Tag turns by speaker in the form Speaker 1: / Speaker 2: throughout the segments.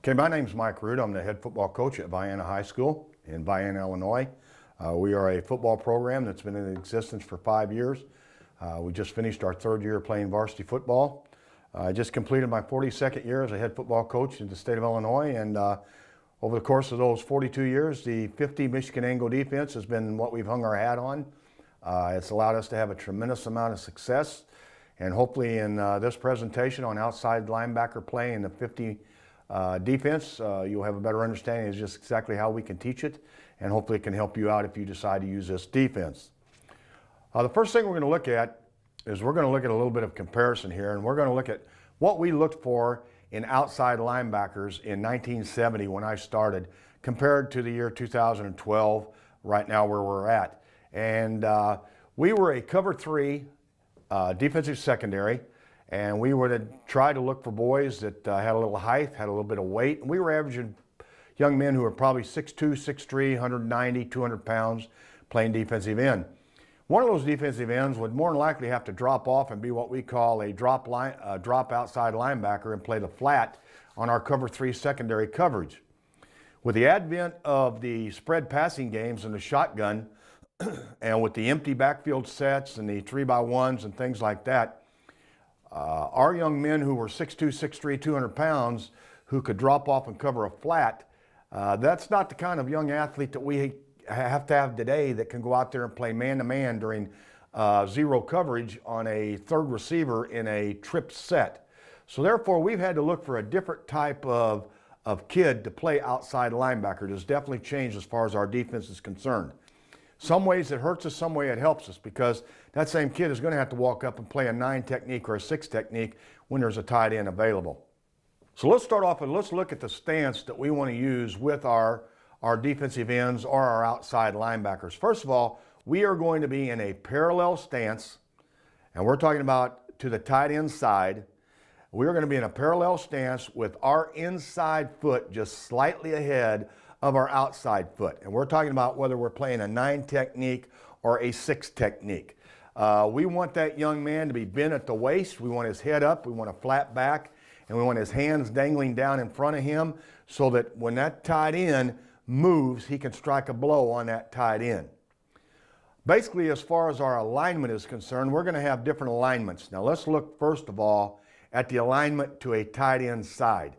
Speaker 1: Okay, my name's Mike Root. I'm the head football coach at Vienna High School in Vienna, Illinois. We are a football program that's been in existence for 5 years. We just finished our third year playing varsity football. I just completed my 42nd year as a head football coach in the state of Illinois, and over the course of those 42 years, the 50 Michigan Angle defense has been what we've hung our hat on. It's allowed us to have a tremendous amount of success, and hopefully in this presentation on outside linebacker play in the 50 defense, you'll have a better understanding of just exactly how we can teach it, and hopefully it can help you out if you decide to use this defense. The first thing we're going to look at is we're going to look at a little bit of comparison here, and we're going to look at what we looked for in outside linebackers in 1970 when I started compared to the year 2012, right now where we're at. And we were a cover 3 defensive secondary, and we would try to look for boys that had a little height, had a little bit of weight. And we were averaging young men who were probably 6'2", 6'3", 190, 200 pounds playing defensive end. One of those defensive ends would more than likely have to drop off and be what we call a drop outside linebacker and play the flat on our cover 3 secondary coverage. With the advent of the spread passing games and the shotgun, and with the empty backfield sets and the 3x1s and things like that, our young men who were 6'2", 6'3", 200 pounds who could drop off and cover a flat, that's not the kind of young athlete that we have to have today that can go out there and play man-to-man during zero coverage on a third receiver in a trip set. So therefore, we've had to look for a different type of kid to play outside linebacker. It has definitely changed as far as our defense is concerned. Some ways it hurts us, some way it helps us, because that same kid is going to have to walk up and play a 9 technique or a 6 technique when there's a tight end available. So let's start off and let's look at the stance that we want to use with our defensive ends or our outside linebackers. First of all, we are going to be in a parallel stance, and we're talking about to the tight end side. We're going to be in a parallel stance with our inside foot just slightly ahead of our outside foot. And we're talking about whether we're playing a 9 technique or a 6 technique. We want that young man to be bent at the waist. We want his head up. We want a flat back. And we want his hands dangling down in front of him so that when that tight end moves, he can strike a blow on that tight end. Basically, as far as our alignment is concerned, we're going to have different alignments. Now let's look first of all at the alignment to a tight end side.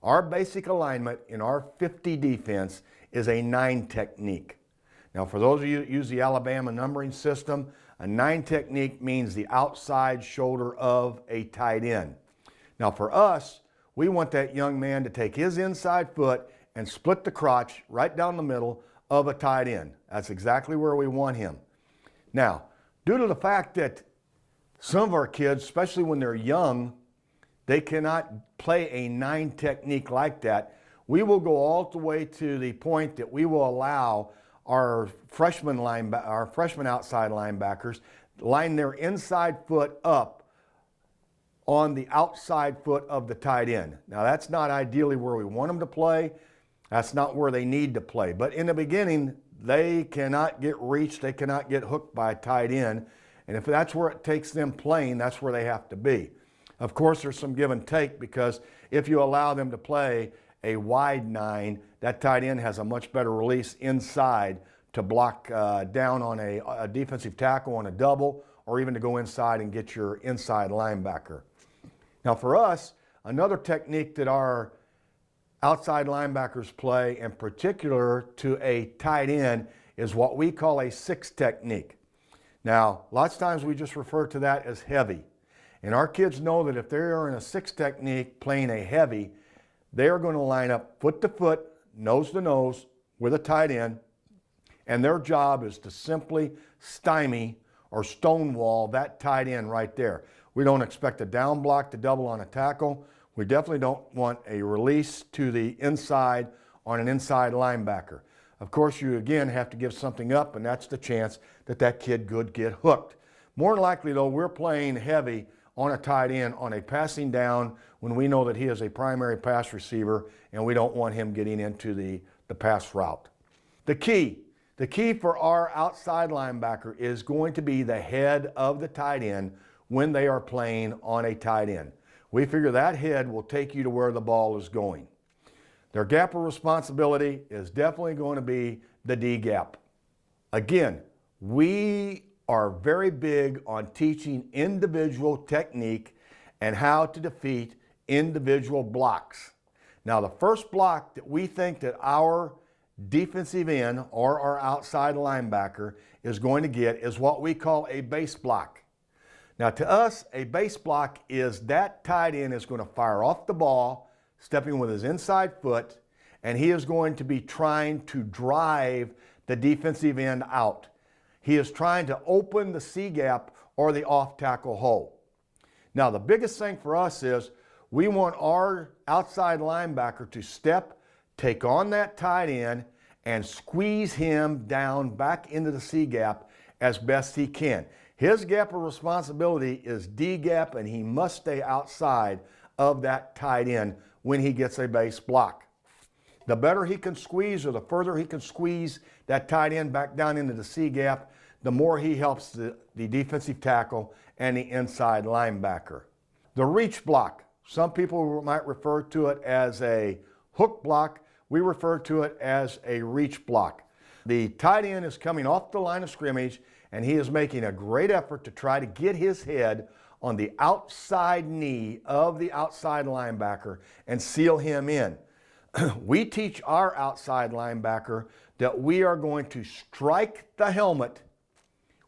Speaker 1: Our basic alignment in our 50 defense is a 9 technique. Now for those of you that use the Alabama numbering system, a 9 technique means the outside shoulder of a tight end. Now for us, we want that young man to take his inside foot and split the crotch right down the middle of a tight end. That's exactly where we want him. Now, due to the fact that some of our kids, especially when they're young, they cannot play a 9 technique like that, we will go all the way to the point that we will allow our freshman outside linebackers line their inside foot up on the outside foot of the tight end. Now that's not ideally where we want them to play. That's not where they need to play. But in the beginning, they cannot get reached. They cannot get hooked by a tight end. And if that's where it takes them playing, that's where they have to be. Of course, there's some give and take, because if you allow them to play a wide 9, that tight end has a much better release inside to block down on a defensive tackle on a double, or even to go inside and get your inside linebacker. Now for us, another technique that our outside linebackers play, in particular to a tight end, is what we call a 6 technique. Now, lots of times we just refer to that as heavy. And our kids know that if they are in a 6 technique playing a heavy, they are going to line up foot to foot, nose to nose with a tight end, and their job is to simply stymie or stonewall that tight end right there. We don't expect a down block to double on a tackle. We definitely don't want a release to the inside on an inside linebacker. Of course, you again have to give something up, and that's the chance that that kid could get hooked. More than likely, though, we're playing heavy on a tight end on a passing down when we know that he is a primary pass receiver, and we don't want him getting into the pass route. The key for our outside linebacker is going to be the head of the tight end when they are playing on a tight end. We figure that head will take you to where the ball is going. Their gap of responsibility is definitely going to be the D gap. Again, we are very big on teaching individual technique and how to defeat individual blocks. Now, the first block that we think that our defensive end or our outside linebacker is going to get is what we call a base block. Now, to us, a base block is that tight end is going to fire off the ball, stepping with his inside foot, and he is going to be trying to drive the defensive end out. He is trying to open the C gap or the off tackle hole. Now, the biggest thing for us is we want our outside linebacker to step, take on that tight end, and squeeze him down back into the C gap as best he can. His gap of responsibility is D gap, and he must stay outside of that tight end when he gets a base block. The better he can squeeze, or the further he can squeeze that tight end back down into the C gap, the more he helps the defensive tackle and the inside linebacker. The reach block, some people might refer to it as a hook block. We refer to it as a reach block. The tight end is coming off the line of scrimmage, and he is making a great effort to try to get his head on the outside knee of the outside linebacker and seal him in. We teach our outside linebacker that we are going to strike the helmet.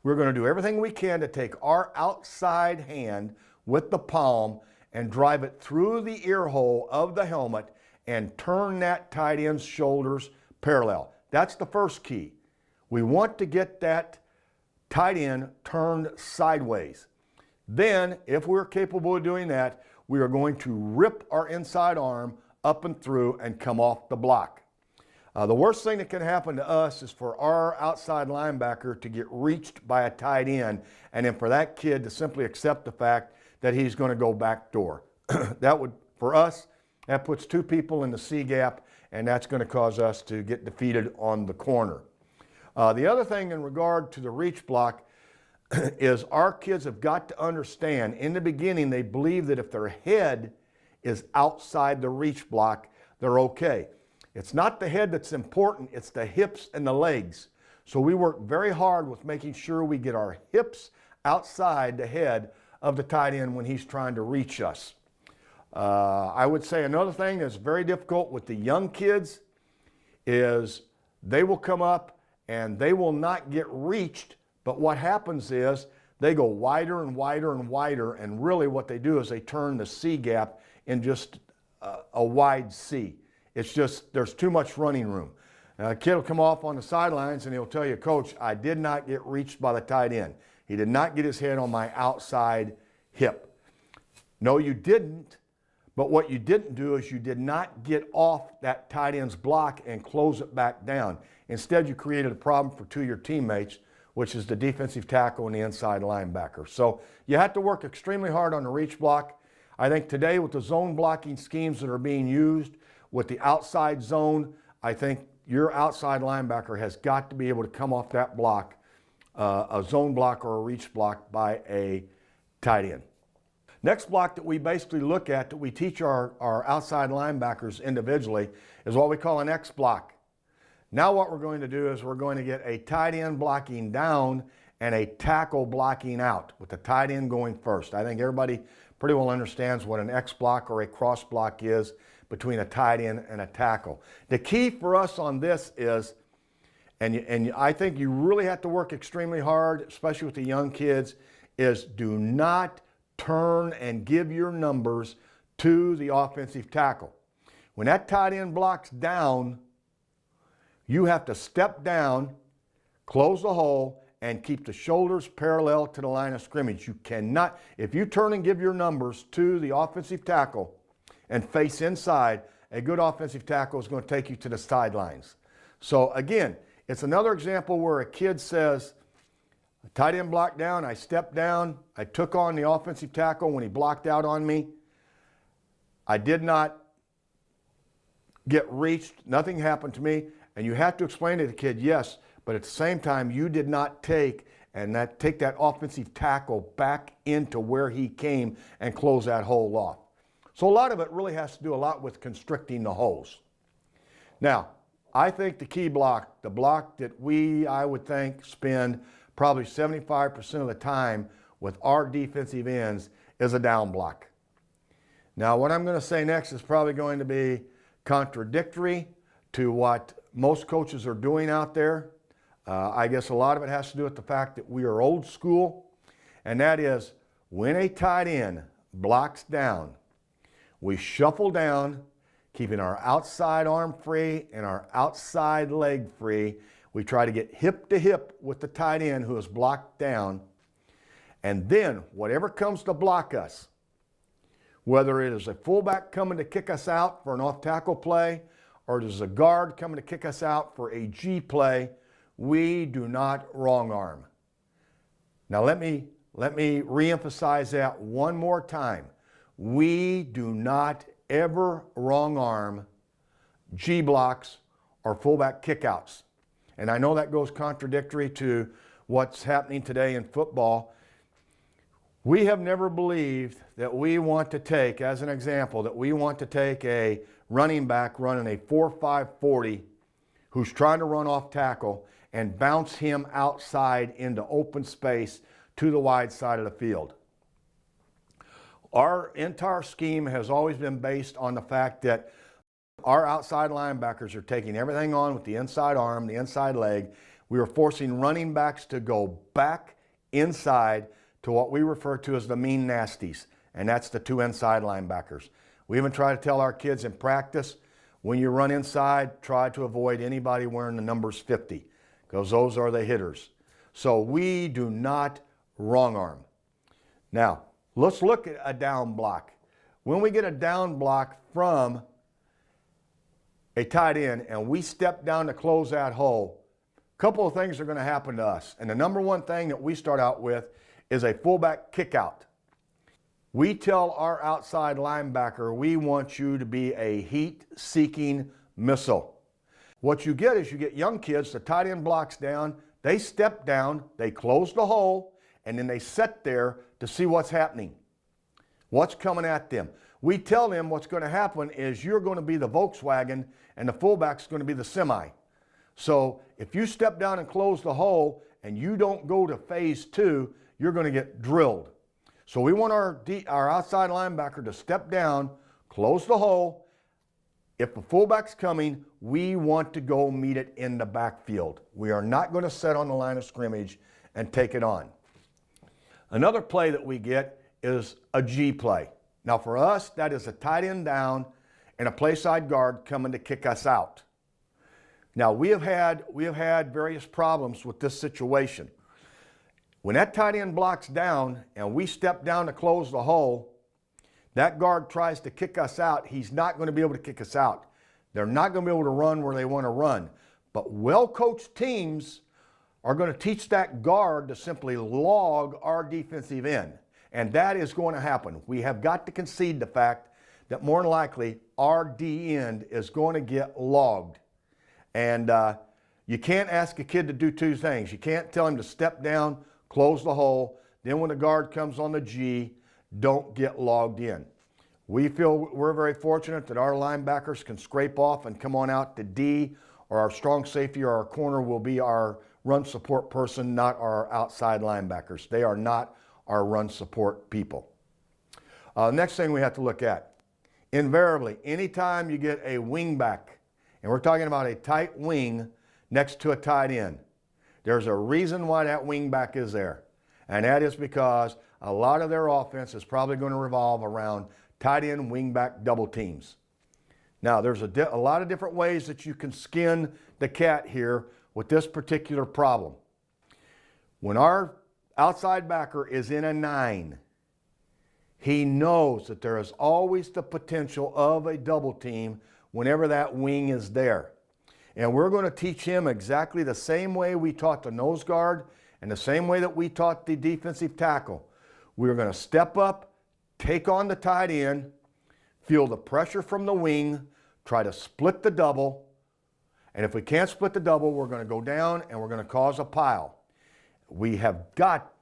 Speaker 1: We're going to do everything we can to take our outside hand with the palm and drive it through the ear hole of the helmet and turn that tight end's shoulders parallel. That's the first key. We want to get that tight end turned sideways. Then, if we're capable of doing that, we are going to rip our inside arm up and through and come off the block. The worst thing that can happen to us is for our outside linebacker to get reached by a tight end, and then for that kid to simply accept the fact that he's going to go back door. That would, for us, that puts two people in the C gap, and that's going to cause us to get defeated on the corner. The other thing in regard to the reach block is our kids have got to understand, in the beginning, they believe that if their head is outside the reach block, they're okay. It's not the head that's important, it's the hips and the legs. So we work very hard with making sure we get our hips outside the head of the tight end when he's trying to reach us. I would say another thing that's very difficult with the young kids is they will come up and they will not get reached, but what happens is they go wider and wider and wider, and really what they do is they turn the C gap in just a wide C. It's just, there's too much running room. A kid will come off on the sidelines and he'll tell you, Coach, I did not get reached by the tight end. He did not get his head on my outside hip. No, you didn't. But what you didn't do is you did not get off that tight end's block and close it back down. Instead, you created a problem for two of your teammates, which is the defensive tackle and the inside linebacker. So you have to work extremely hard on the reach block. I think today with the zone blocking schemes that are being used with the outside zone, I think your outside linebacker has got to be able to come off that block, a zone block or a reach block by a tight end. Next block that we basically look at, that we teach our outside linebackers individually, is what we call an X block. Now what we're going to do is we're going to get a tight end blocking down and a tackle blocking out, with the tight end going first. I think everybody pretty well understands what an X block or a cross block is between a tight end and a tackle. The key for us on this is, and I think you really have to work extremely hard, especially with the young kids, is do not turn and give your numbers to the offensive tackle. When that tight end blocks down, you have to step down, close the hole, and keep the shoulders parallel to the line of scrimmage. You cannot, if you turn and give your numbers to the offensive tackle and face inside, a good offensive tackle is going to take you to the sidelines. So again, it's another example where a kid says, tight end blocked down, I stepped down, I took on the offensive tackle when he blocked out on me. I did not get reached, nothing happened to me. And you have to explain to the kid, yes, but at the same time, you did not take that offensive tackle back into where he came and close that hole off. So a lot of it really has to do a lot with constricting the holes. Now, I think the key block, the block that I would think, spend probably 75% of the time with our defensive ends is a down block. Now, what I'm going to say next is probably going to be contradictory to what most coaches are doing out there. I guess a lot of it has to do with the fact that we are old school, and that is when a tight end blocks down, we shuffle down, keeping our outside arm free and our outside leg free. We try to get hip to hip with the tight end who is blocked down, and then whatever comes to block us, whether it is a fullback coming to kick us out for an off-tackle play or it is a guard coming to kick us out for a G play, we do not wrong arm. Now let me reemphasize that one more time. We do not ever wrong arm G blocks or fullback kickouts. And I know that goes contradictory to what's happening today in football. We have never believed that we want to take, as an example, that we want to take a running back running a 4.5 40 who's trying to run off tackle and bounce him outside into open space to the wide side of the field. Our entire scheme has always been based on the fact that our outside linebackers are taking everything on with the inside arm, the inside leg. We are forcing running backs to go back inside to what we refer to as the mean nasties, and that's the two inside linebackers. We even try to tell our kids in practice, when you run inside, try to avoid anybody wearing the numbers 50, because those are the hitters. So we do not wrong arm. Now, let's look at a down block. When we get a down block from a tight end and we step down to close that hole, a couple of things are going to happen to us. And the number one thing that we start out with is a fullback kick out. We tell our outside linebacker, we want you to be a heat-seeking missile. What you get is you get young kids, the tight end blocks down, they step down, they close the hole, and then they sit there to see what's happening, what's coming at them. We tell them what's going to happen is you're going to be the Volkswagen and the fullback's going to be the semi. So if you step down and close the hole and you don't go to phase 2, you're going to get drilled. So we want our outside linebacker to step down, close the hole. If the fullback's coming, we want to go meet it in the backfield. We are not going to set on the line of scrimmage and take it on. Another play that we get is a G play. Now for us, that is a tight end down and a play side guard coming to kick us out. Now we have had various problems with this situation. When that tight end blocks down and we step down to close the hole, that guard tries to kick us out. He's not going to be able to kick us out. They're not going to be able to run where they want to run. But well-coached teams are going to teach that guard to simply log our defensive end. And that is going to happen. We have got to concede the fact that more than likely our D end is going to get logged. And you can't ask a kid to do two things. You can't tell him to step down, close the hole, then when the guard comes on the G, don't get logged in. We feel we're very fortunate that our linebackers can scrape off and come on out to D, or our strong safety or our corner will be our run support person, not our outside linebackers. They are not our run support people. Next thing we have to look at, invariably, anytime you get a wing back, and we're talking about a tight wing next to a tight end, there's a reason why that wing back is there. And that is because a lot of their offense is probably going to revolve around tight end wing back double teams. Now, there's a lot of different ways that you can skin the cat here with this particular problem. When our outside backer is in a 9, he knows that there is always the potential of a double team whenever that wing is there. And we're going to teach him exactly the same way we taught the nose guard and the same way that we taught the defensive tackle. We're going to step up, take on the tight end, feel the pressure from the wing, try to split the double, and if we can't split the double, we're going to go down and we're going to cause a pile. We have got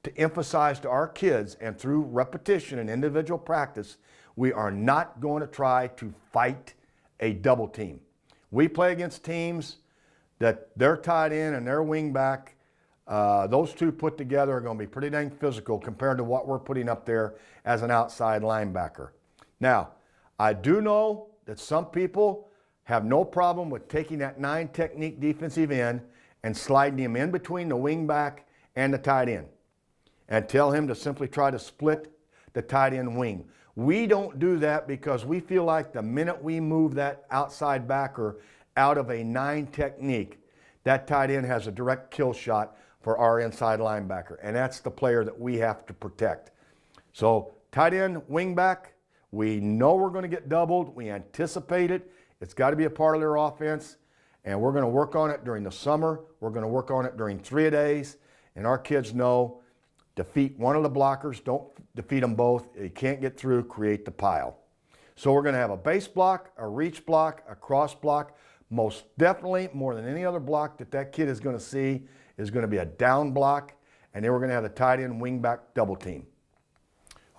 Speaker 1: to emphasize to our kids, and through repetition and individual practice, we are not going to try to fight a double team. We play against teams that their tight end and their wing back, those two put together are going to be pretty dang physical compared to what we're putting up there as an outside linebacker. Now, I do know that some people have no problem with taking that 9 technique defensive end and sliding him in between the wing back and the tight end and tell him to simply try to split the tight end wing. We don't do that because we feel like the minute we move that outside backer out of a 9 technique, that tight end has a direct kill shot for our inside linebacker, and that's the player that we have to protect. So tight end, wing back, we know we're going to get doubled. We anticipate it. It's got to be a part of their offense, and we're going to work on it during the summer. We're going to work on it during 3-a-days, and our kids know defeat one of the blockers, don't defeat them both. You can't get through, create the pile. So we're going to have a base block, a reach block, a cross block. Most definitely, more than any other block that kid is going to see, is going to be a down block, and then we're going to have the tight end wing back double team.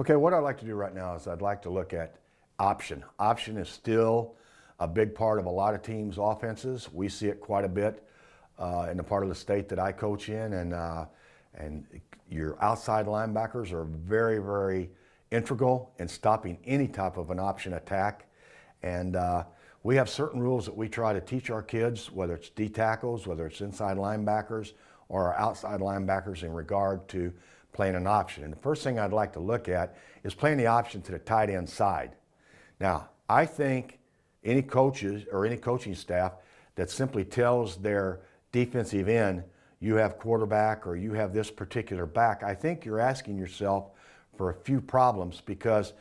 Speaker 1: Okay, what I'd like to do right now is I'd like to look at option. Option is still a big part of a lot of teams' offenses. We see it quite a bit in the part of the state that I coach in, and your outside linebackers are very, very integral in stopping any type of an option attack. And we have certain rules that we try to teach our kids, whether it's D tackles, whether it's inside linebackers, or our outside linebackers in regard to playing an option. And the first thing I'd like to look at is playing the option to the tight end side. Now, I think any coaches or any coaching staff that simply tells their defensive end, you have quarterback or you have this particular back, I think you're asking yourself for a few problems, because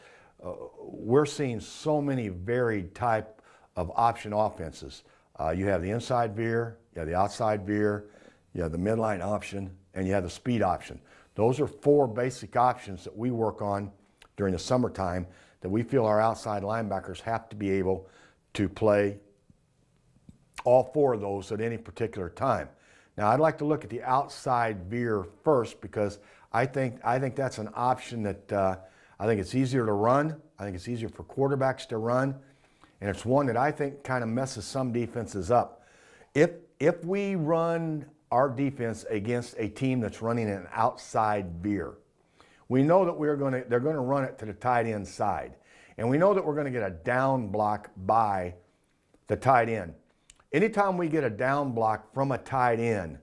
Speaker 1: we're seeing so many varied type of option offenses. You have the inside veer, you have the outside veer, you have the midline option, and you have the speed option. Those are 4 basic options that we work on during the summertime that we feel our outside linebackers have to be able to play all 4 of those at any particular time. Now, I'd like to look at the outside veer first, because I think that's an option that I think it's easier to run. I think it's easier for quarterbacks to run, and it's one that I think kind of messes some defenses up. If we run our defense against a team that's running an outside veer, we know that they're going to run it to the tight end side, and we know that we're going to get a down block by the tight end. Anytime we get a down block from a tight end,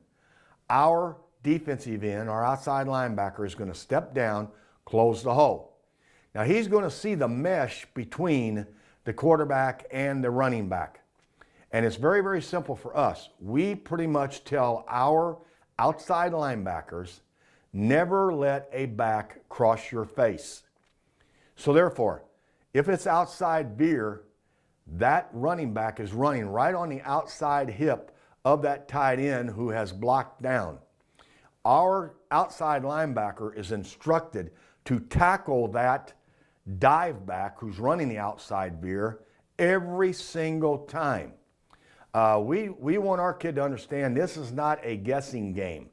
Speaker 1: our defensive end, our outside linebacker, is going to step down, close the hole. Now, he's going to see the mesh between the quarterback and the running back. And it's very, very simple for us. We pretty much tell our outside linebackers, never let a back cross your face. So therefore, if it's outside veer, that running back is running right on the outside hip of that tight end who has blocked down. Our outside linebacker is instructed to tackle that dive back who's running the outside veer every single time. We want our kid to understand this is not a guessing game.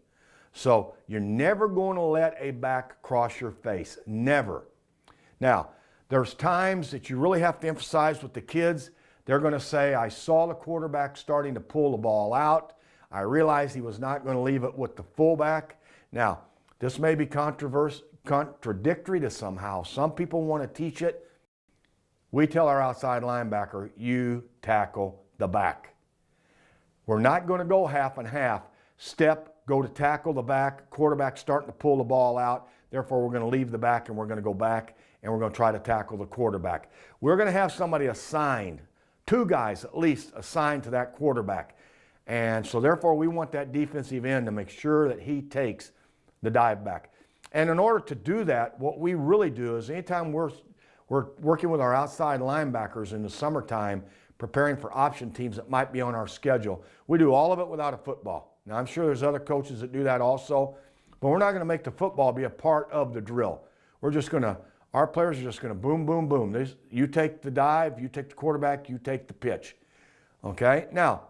Speaker 1: So you're never going to let a back cross your face. Never. Now, there's times that you really have to emphasize with the kids. They're going to say, I saw the quarterback starting to pull the ball out. I realized he was not going to leave it with the fullback. Now, this may be contradictory to somehow. Some people want to teach it. We tell our outside linebacker, you tackle the back. We're not going to go half and half. Step, go to tackle the back, quarterback starting to pull the ball out. Therefore, we're going to leave the back and we're going to go back and we're going to try to tackle the quarterback. We're going to have somebody assigned, 2 guys at least assigned to that quarterback. And so therefore, we want that defensive end to make sure that he takes the dive back. And in order to do that, what we really do is anytime we're working with our outside linebackers in the summertime, preparing for option teams that might be on our schedule, we do all of it without a football. Now, I'm sure there's other coaches that do that also, but we're not going to make the football be a part of the drill. Our players are just going to boom, boom, boom. You take the dive, you take the quarterback, you take the pitch. Okay? Now,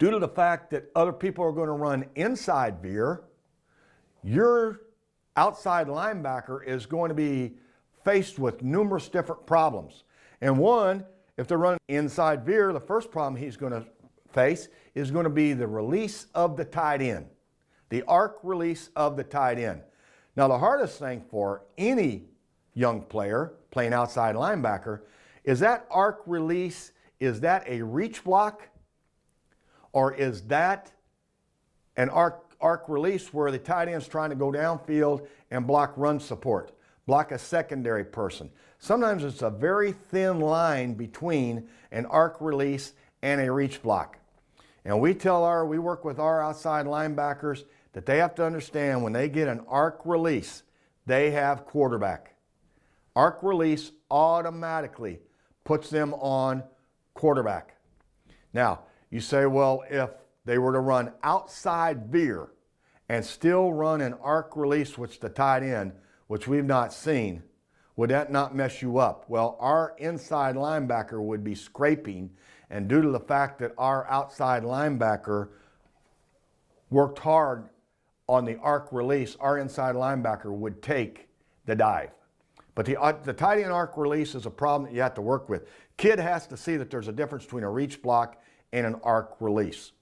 Speaker 1: due to the fact that other people are going to run inside veer, your outside linebacker is going to be faced with numerous different problems. And one if they're running inside veer, the first problem he's going to face is going to be the release of the tight end, the arc release of the tight end. Now, the hardest thing for any young player playing outside linebacker is that arc release. Is that a reach block, or is that an arc release where the tight end's trying to go downfield and block run support, block a secondary person? Sometimes it's a very thin line between an arc release and a reach block. And we work with our outside linebackers that they have to understand when they get an arc release, they have quarterback. Arc release automatically puts them on quarterback. Now, you say, well, if they were to run outside veer and still run an arc release, which the tight end, which we've not seen, would that not mess you up? Well, our inside linebacker would be scraping, and due to the fact that our outside linebacker worked hard on the arc release, our inside linebacker would take the dive. But the tight end arc release is a problem that you have to work with. Kid has to see that there's a difference between a reach block and an arc release.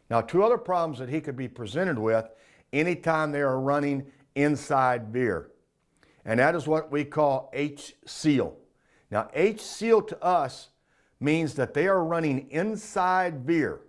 Speaker 1: Now, two other problems that he could be presented with anytime they are running inside veer, and that is what we call H-seal. Now, H-seal to us means that they are running inside veer.